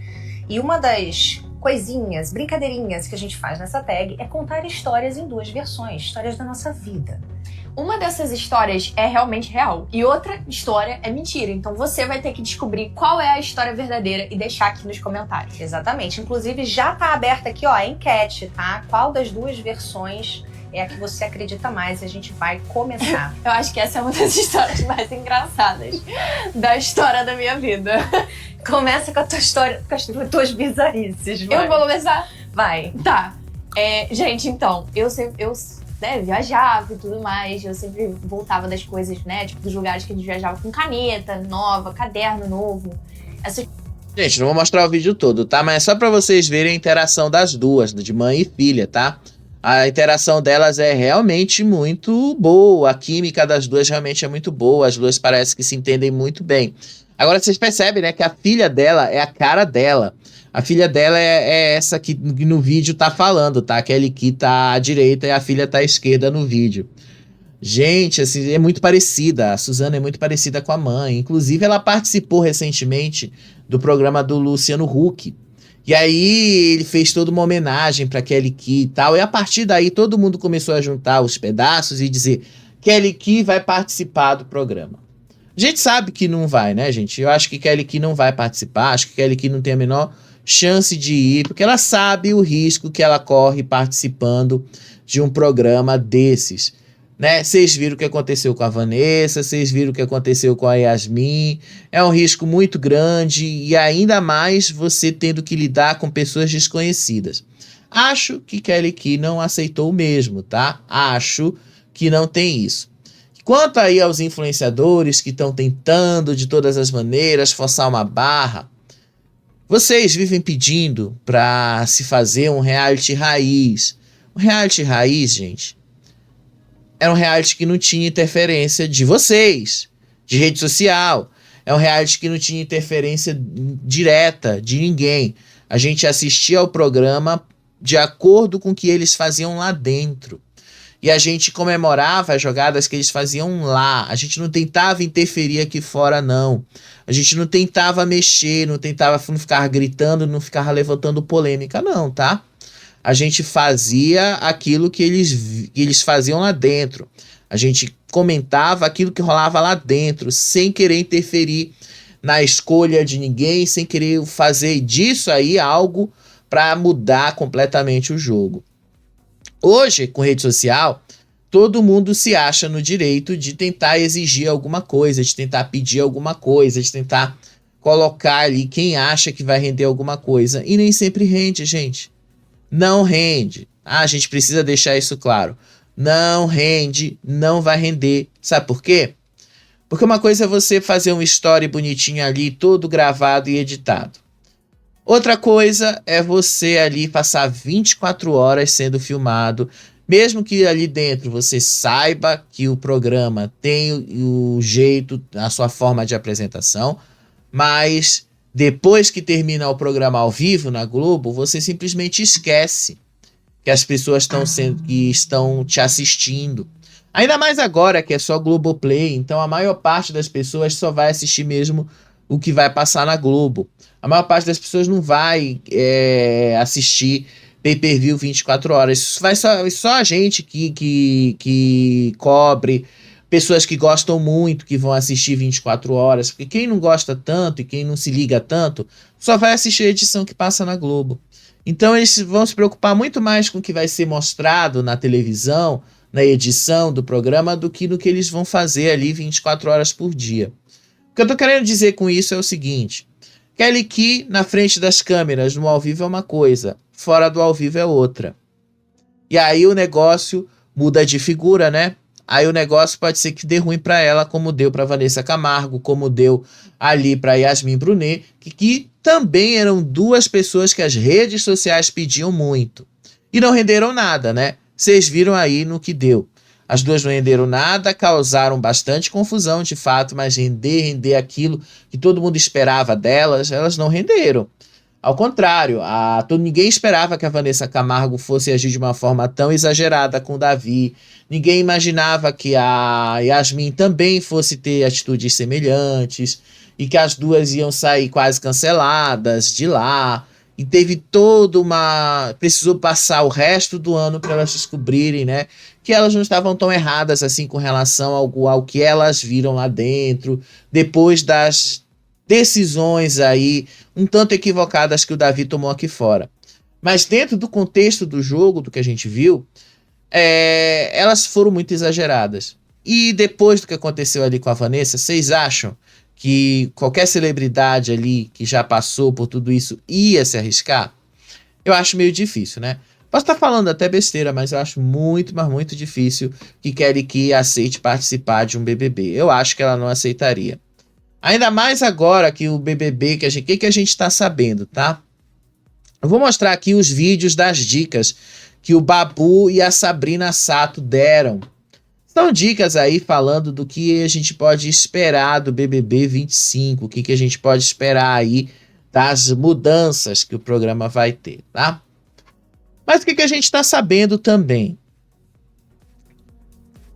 E uma das coisinhas, brincadeirinhas que a gente faz nessa tag é contar histórias em duas versões, histórias da nossa vida. Uma dessas histórias é realmente real e outra história é mentira. Então você vai ter que descobrir qual é a história verdadeira e deixar aqui nos comentários. Exatamente. Inclusive já tá aberta aqui, ó, a enquete, tá? Qual das duas versões é a que você acredita mais? E a gente vai começar. Eu acho que essa é uma das histórias mais engraçadas da história da minha vida. Começa com a tua história, com as tuas bizarrices. Vai. Eu vou começar? Vai. Tá. Gente, então, eu viajava e tudo mais, eu sempre voltava das coisas, né, tipo, dos lugares que a gente viajava com caneta nova, caderno novo. Gente, não vou mostrar o vídeo todo, tá? Mas é só pra vocês verem a interação das duas, de mãe e filha, tá? A interação delas é realmente muito boa, a química das duas realmente é muito boa, as duas parecem que se entendem muito bem. Agora vocês percebem, né, que a filha dela é a cara dela. A filha dela é essa que no vídeo tá falando, tá? A Kelly Key tá à direita e a filha tá à esquerda no vídeo. Gente, assim, é muito parecida. A Suzana é muito parecida com a mãe. Inclusive, ela participou recentemente do programa do Luciano Huck. E aí, ele fez toda uma homenagem pra Kelly Key e tal. E a partir daí, todo mundo começou a juntar os pedaços e dizer: Kelly Key vai participar do programa. A gente sabe que não vai, né, gente? Eu acho que Kelly Key não vai participar. Acho que Kelly Key não tem a menor chance de ir, porque ela sabe o risco que ela corre participando de um programa desses, né? Vocês viram o que aconteceu com a Vanessa, vocês viram o que aconteceu com a Yasmin, é um risco muito grande e ainda mais você tendo que lidar com pessoas desconhecidas. Acho que Kelly Key não aceitou mesmo, tá? Acho que não tem isso. Quanto aí aos influenciadores que estão tentando de todas as maneiras forçar uma barra, vocês vivem pedindo para se fazer um reality raiz. Um reality raiz, gente, era um reality que não tinha interferência de vocês, de rede social. É um reality que não tinha interferência direta de ninguém. A gente assistia ao programa de acordo com o que eles faziam lá dentro. E a gente comemorava as jogadas que eles faziam lá. A gente não tentava interferir aqui fora, não. A gente não tentava mexer, não ficar gritando, não ficava levantando polêmica, não, tá? A gente fazia aquilo que eles faziam lá dentro. A gente comentava aquilo que rolava lá dentro, sem querer interferir na escolha de ninguém, sem querer fazer disso aí algo para mudar completamente o jogo. Hoje, com rede social, todo mundo se acha no direito de tentar exigir alguma coisa, de tentar pedir alguma coisa, de tentar colocar ali quem acha que vai render alguma coisa. E nem sempre rende, gente. Não rende. A gente precisa deixar isso claro. Não rende, não vai render. Sabe por quê? Porque uma coisa é você fazer um story bonitinho ali, todo gravado e editado. Outra coisa é você ali passar 24 horas sendo filmado, mesmo que ali dentro você saiba que o programa tem o jeito, a sua forma de apresentação, mas depois que termina o programa ao vivo na Globo, você simplesmente esquece que as pessoas que estão te assistindo. Ainda mais agora que é só Globoplay, então a maior parte das pessoas só vai assistir mesmo o que vai passar na Globo. A maior parte das pessoas não vai assistir pay-per-view 24 horas. Isso vai só a gente que cobre, pessoas que gostam muito, que vão assistir 24 horas. Porque quem não gosta tanto e quem não se liga tanto, só vai assistir a edição que passa na Globo. Então eles vão se preocupar muito mais com o que vai ser mostrado na televisão, na edição do programa, do que no que eles vão fazer ali 24 horas por dia. O que eu tô querendo dizer com isso é o seguinte: Kelly Key na frente das câmeras no ao vivo é uma coisa, fora do ao vivo é outra. E aí o negócio muda de figura, né? Aí o negócio pode ser que dê ruim para ela, como deu para Vanessa Camargo, como deu ali para Yasmin Brunet, que também eram duas pessoas que as redes sociais pediam muito. E não renderam nada, né? Vocês viram aí no que deu. As duas não renderam nada, causaram bastante confusão de fato, mas render aquilo que todo mundo esperava delas, elas não renderam. Ao contrário, ninguém esperava que a Vanessa Camargo fosse agir de uma forma tão exagerada com o Davi. Ninguém imaginava que a Yasmin também fosse ter atitudes semelhantes e que as duas iam sair quase canceladas de lá. E teve precisou passar o resto do ano para elas descobrirem, né, que elas não estavam tão erradas assim com relação ao que elas viram lá dentro, depois das decisões aí um tanto equivocadas que o Davi tomou aqui fora. Mas dentro do contexto do jogo, do que a gente viu, elas foram muito exageradas. E depois do que aconteceu ali com a Vanessa, vocês acham que qualquer celebridade ali que já passou por tudo isso ia se arriscar? Eu acho meio difícil, né? Posso estar falando até besteira, mas eu acho muito, mas muito difícil que Kelly Key aceite participar de um BBB. Eu acho que ela não aceitaria. Ainda mais agora que o BBB, que a gente está sabendo, tá? Eu vou mostrar aqui os vídeos das dicas que o Babu e a Sabrina Sato deram. São dicas aí falando do que a gente pode esperar do BBB 25, o que a gente pode esperar aí das mudanças que o programa vai ter, tá? Mas o que a gente está sabendo também?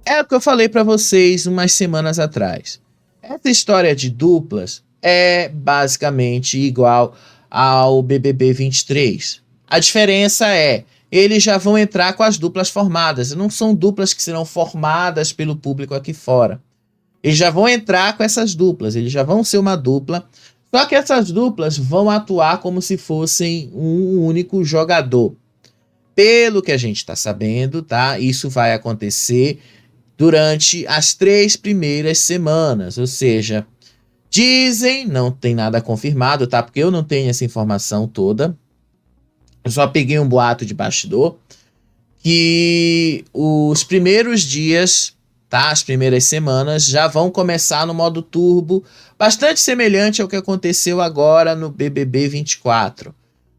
É o que eu falei para vocês umas semanas atrás. Essa história de duplas é basicamente igual ao BBB 23. A diferença é, eles já vão entrar com as duplas formadas. Não são duplas que serão formadas pelo público aqui fora. Eles já vão entrar com essas duplas. Eles já vão ser uma dupla. Só que essas duplas vão atuar como se fossem um único jogador. Pelo que a gente está sabendo, tá? Isso vai acontecer durante as 3 primeiras semanas, ou seja, dizem, não tem nada confirmado, tá? Porque eu não tenho essa informação toda. Eu só peguei um boato de bastidor que os primeiros dias, tá? As primeiras semanas já vão começar no modo turbo, bastante semelhante ao que aconteceu agora no BBB 24.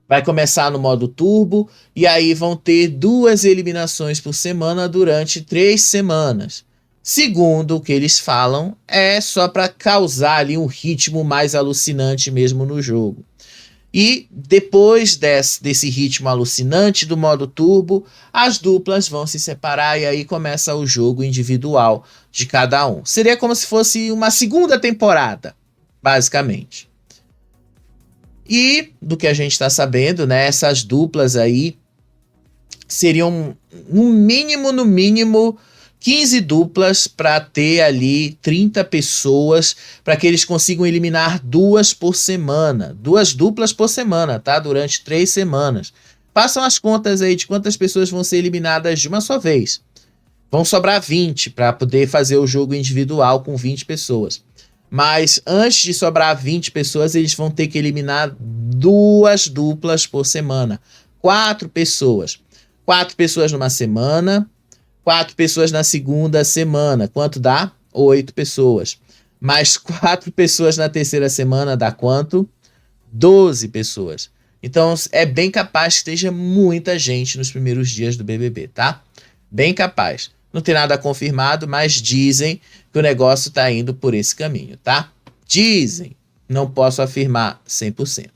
Vai começar no modo turbo e aí vão ter 2 eliminações por semana durante 3 semanas. Segundo o que eles falam, é só para causar ali um ritmo mais alucinante mesmo no jogo. E depois desse ritmo alucinante do modo turbo, as duplas vão se separar e aí começa o jogo individual de cada um. Seria como se fosse uma segunda temporada, basicamente. E do que a gente está sabendo, né, essas duplas aí seriam no mínimo 15 duplas para ter ali 30 pessoas, para que eles consigam eliminar 2 por semana. 2 duplas por semana, tá? Durante 3 semanas. Façam as contas aí de quantas pessoas vão ser eliminadas de uma só vez. Vão sobrar 20 para poder fazer o jogo individual com 20 pessoas. Mas antes de sobrar 20 pessoas, eles vão ter que eliminar 2 duplas por semana. 4 pessoas. 4 pessoas numa semana, 4 pessoas na segunda semana. Quanto dá? 8 pessoas. Mais 4 pessoas na terceira semana dá quanto? 12 pessoas. Então é bem capaz que esteja muita gente nos primeiros dias do BBB, tá? Bem capaz. Não tem nada confirmado, mas dizem que o negócio tá indo por esse caminho, tá? Dizem. Não posso afirmar 100%.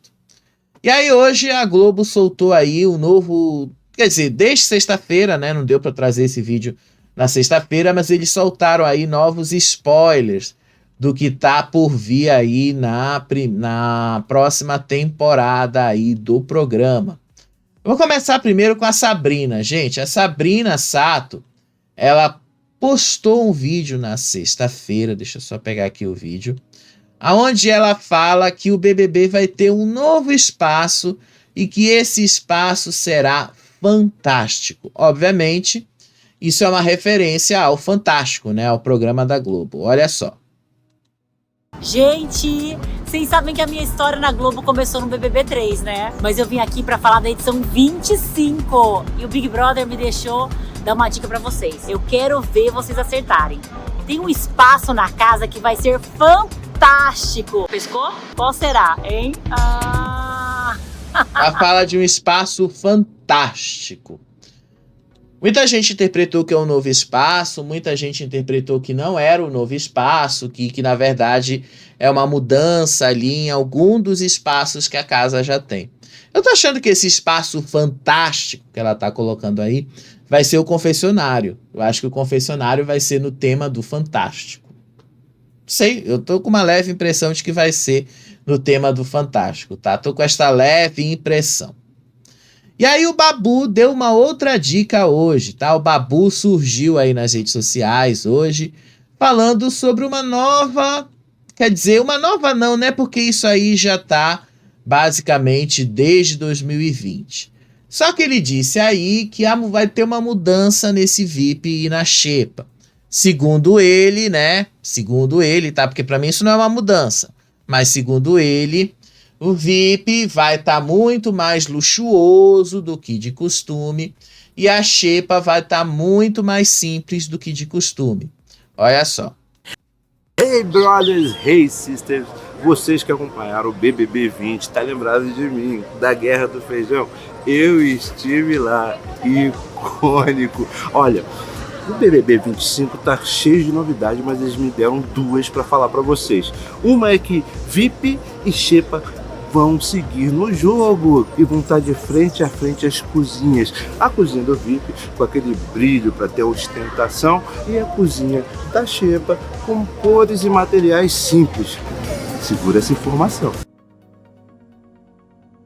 E aí hoje a Globo soltou aí o novo... Quer dizer, desde sexta-feira, né? Não deu para trazer esse vídeo na sexta-feira, mas eles soltaram aí novos spoilers do que tá por vir aí na próxima temporada aí do programa. Eu vou começar primeiro com a Sabrina. Gente, a Sabrina Sato, ela postou um vídeo na sexta-feira, deixa eu só pegar aqui o vídeo, onde ela fala que o BBB vai ter um novo espaço e que esse espaço será fantástico. Obviamente, isso é uma referência ao Fantástico, né? Ao programa da Globo. Olha só. Gente, vocês sabem que a minha história na Globo começou no BBB 3, né? Mas eu vim aqui pra falar da edição 25 e o Big Brother me deixou dar uma dica pra vocês. Eu quero ver vocês acertarem. Tem um espaço na casa que vai ser fantástico. Pescou? Qual será, hein? Ela fala de um espaço fantástico. Muita gente interpretou que é um novo espaço, muita gente interpretou que não era um novo espaço, que na verdade é uma mudança ali em algum dos espaços que a casa já tem. Eu tô achando que esse espaço fantástico que ela tá colocando aí vai ser o confessionário. Eu acho que o confessionário vai ser no tema do Fantástico. Sei, eu tô com uma leve impressão de que vai ser no tema do Fantástico, tá? Tô com esta leve impressão. E aí o Babu deu uma outra dica hoje, tá? O Babu surgiu aí nas redes sociais hoje, falando sobre uma nova... Quer dizer, uma nova não, né? Porque isso aí já tá basicamente desde 2020. Só que ele disse aí que vai ter uma mudança nesse VIP e na xepa. Segundo ele, né? Segundo ele, tá? Porque pra mim isso não é uma mudança. Mas segundo ele, o VIP vai estar muito mais luxuoso do que de costume e a xepa vai estar muito mais simples do que de costume. Olha só. Hey brothers, hey sisters, vocês que acompanharam o BBB 20, tá lembrado de mim, da Guerra do Feijão? Eu estive lá, icônico. Olha, o BBB 25 tá cheio de novidades, mas eles me deram 2 para falar para vocês. Uma é que VIP e xepa vão seguir no jogo e vão estar de frente a frente às cozinhas. A cozinha do VIP com aquele brilho para ter ostentação e a cozinha da xepa com cores e materiais simples. Segura essa informação.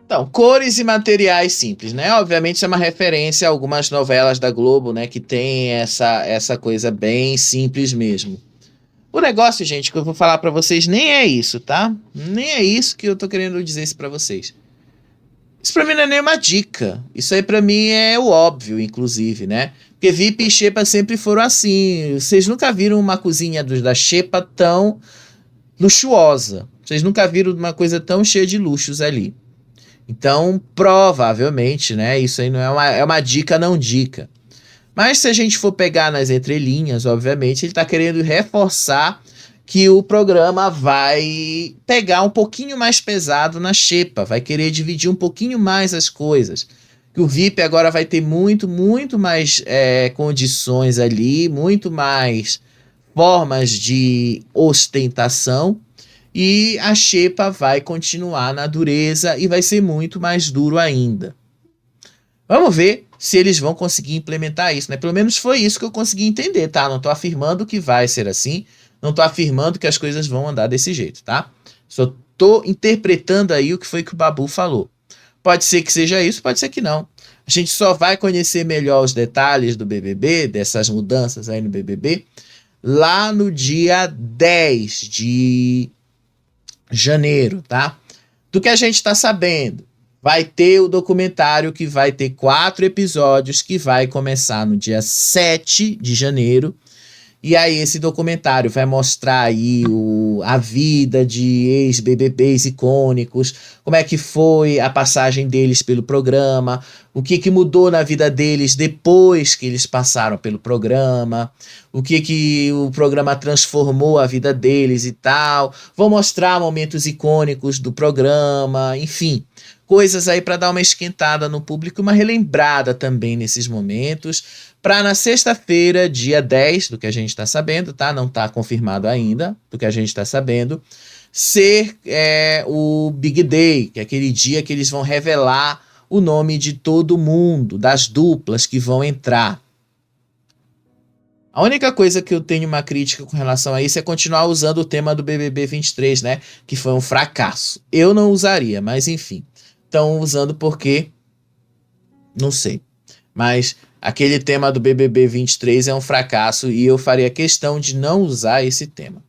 Então, cores e materiais simples, né? Obviamente isso é uma referência a algumas novelas da Globo, né? Que tem essa coisa bem simples mesmo. O negócio, gente, que eu vou falar pra vocês nem é isso, tá? Nem é isso que eu tô querendo dizer isso pra vocês. Isso pra mim não é nem uma dica. Isso aí pra mim é o óbvio, inclusive, né? Porque VIP e Xepa sempre foram assim. Vocês nunca viram uma cozinha da Xepa tão luxuosa. Vocês nunca viram uma coisa tão cheia de luxos ali. Então, provavelmente, né? Isso aí não é uma dica, não dica. Mas se a gente for pegar nas entrelinhas, obviamente, ele está querendo reforçar que o programa vai pegar um pouquinho mais pesado na Xepa, vai querer dividir um pouquinho mais as coisas. Que o VIP agora vai ter muito mais condições ali, muito mais formas de ostentação, e a Xepa vai continuar na dureza e vai ser muito mais duro ainda. Vamos ver se eles vão conseguir implementar isso, né? Pelo menos foi isso que eu consegui entender, tá? Não tô afirmando que vai ser assim, não tô afirmando que as coisas vão andar desse jeito, tá? Só tô interpretando aí o que foi que o Babu falou. Pode ser que seja isso, pode ser que não. A gente só vai conhecer melhor os detalhes do BBB, dessas mudanças aí no BBB, lá no dia 10 de janeiro, tá? Do que a gente tá sabendo. Vai ter o documentário que vai ter 4 episódios, que vai começar no dia 7 de janeiro. E aí esse documentário vai mostrar aí a vida de ex-BBBs icônicos, como é que foi a passagem deles pelo programa, o que mudou na vida deles depois que eles passaram pelo programa, o que o programa transformou a vida deles e tal. Vou mostrar momentos icônicos do programa, enfim, coisas aí para dar uma esquentada no público, uma relembrada também nesses momentos, para na sexta-feira, dia 10, do que a gente está sabendo, tá? Não está confirmado ainda, do que a gente está sabendo, ser o Big Day, que é aquele dia que eles vão revelar o nome de todo mundo, das duplas que vão entrar. A única coisa que eu tenho uma crítica com relação a isso é continuar usando o tema do BBB 23, né? Que foi um fracasso. Eu não usaria, mas enfim. Estão usando porque... não sei. Mas aquele tema do BBB 23 é um fracasso e eu faria questão de não usar esse tema.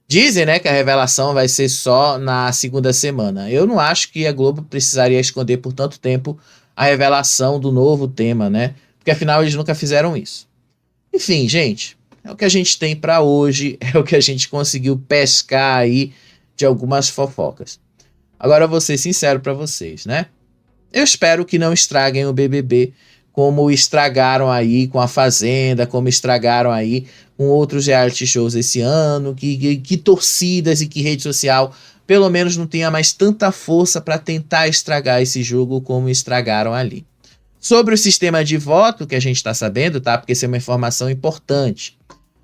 Dizem, né, que a revelação vai ser só na segunda semana. Eu não acho que a Globo precisaria esconder por tanto tempo a revelação do novo tema, né? Porque afinal eles nunca fizeram isso. Enfim, gente, é o que a gente tem para hoje, é o que a gente conseguiu pescar aí de algumas fofocas. Agora eu vou ser sincero para vocês, né? Eu espero que não estraguem o BBB como estragaram aí com a Fazenda, como estragaram aí com outros reality shows esse ano, que torcidas e que rede social pelo menos não tenha mais tanta força para tentar estragar esse jogo como estragaram ali. Sobre o sistema de voto, que a gente está sabendo, tá? Porque isso é uma informação importante.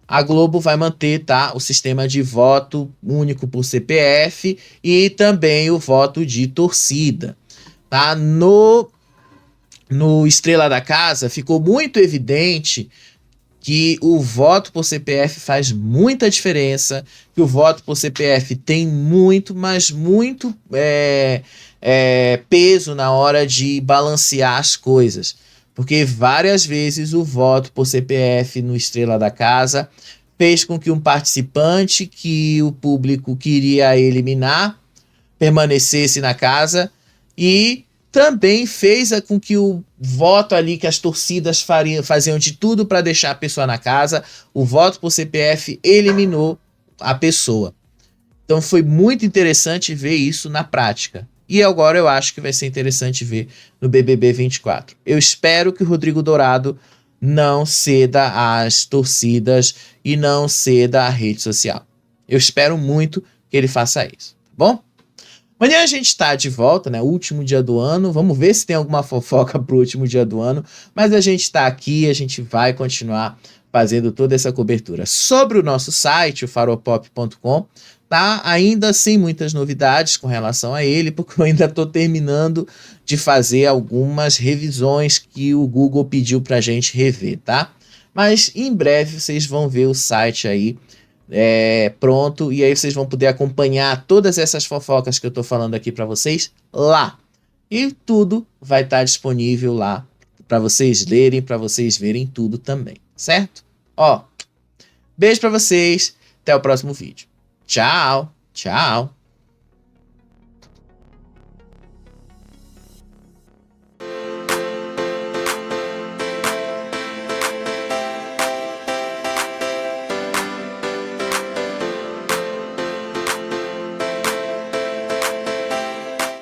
A Globo vai manter, tá, o sistema de voto único por CPF e também o voto de torcida. Tá? No Estrela da Casa ficou muito evidente que o voto por CPF faz muita diferença, que o voto por CPF tem muito, mas muito peso na hora de balancear as coisas. Porque várias vezes o voto por CPF no Estrela da Casa fez com que um participante que o público queria eliminar permanecesse na casa e também fez com que o voto ali que as torcidas faziam de tudo para deixar a pessoa na casa, o voto por CPF eliminou a pessoa. Então foi muito interessante ver isso na prática. E agora eu acho que vai ser interessante ver no BBB 24. Eu espero que o Rodrigo Dourado não ceda às torcidas e não ceda à rede social. Eu espero muito que ele faça isso, tá bom? Amanhã a gente está de volta, né? Último dia do ano. Vamos ver se tem alguma fofoca pro último dia do ano. Mas a gente está aqui, a gente vai continuar fazendo toda essa cobertura. Sobre o nosso site, o faropop.com, tá ainda sem muitas novidades com relação a ele, porque eu ainda estou terminando de fazer algumas revisões que o Google pediu pra gente rever, tá? Mas em breve vocês vão ver o site aí pronto, e aí vocês vão poder acompanhar todas essas fofocas que eu tô falando aqui para vocês lá. E tudo vai estar disponível lá para vocês lerem, para vocês verem tudo também, certo? Ó, beijo para vocês, Até o próximo vídeo. Tchau, tchau.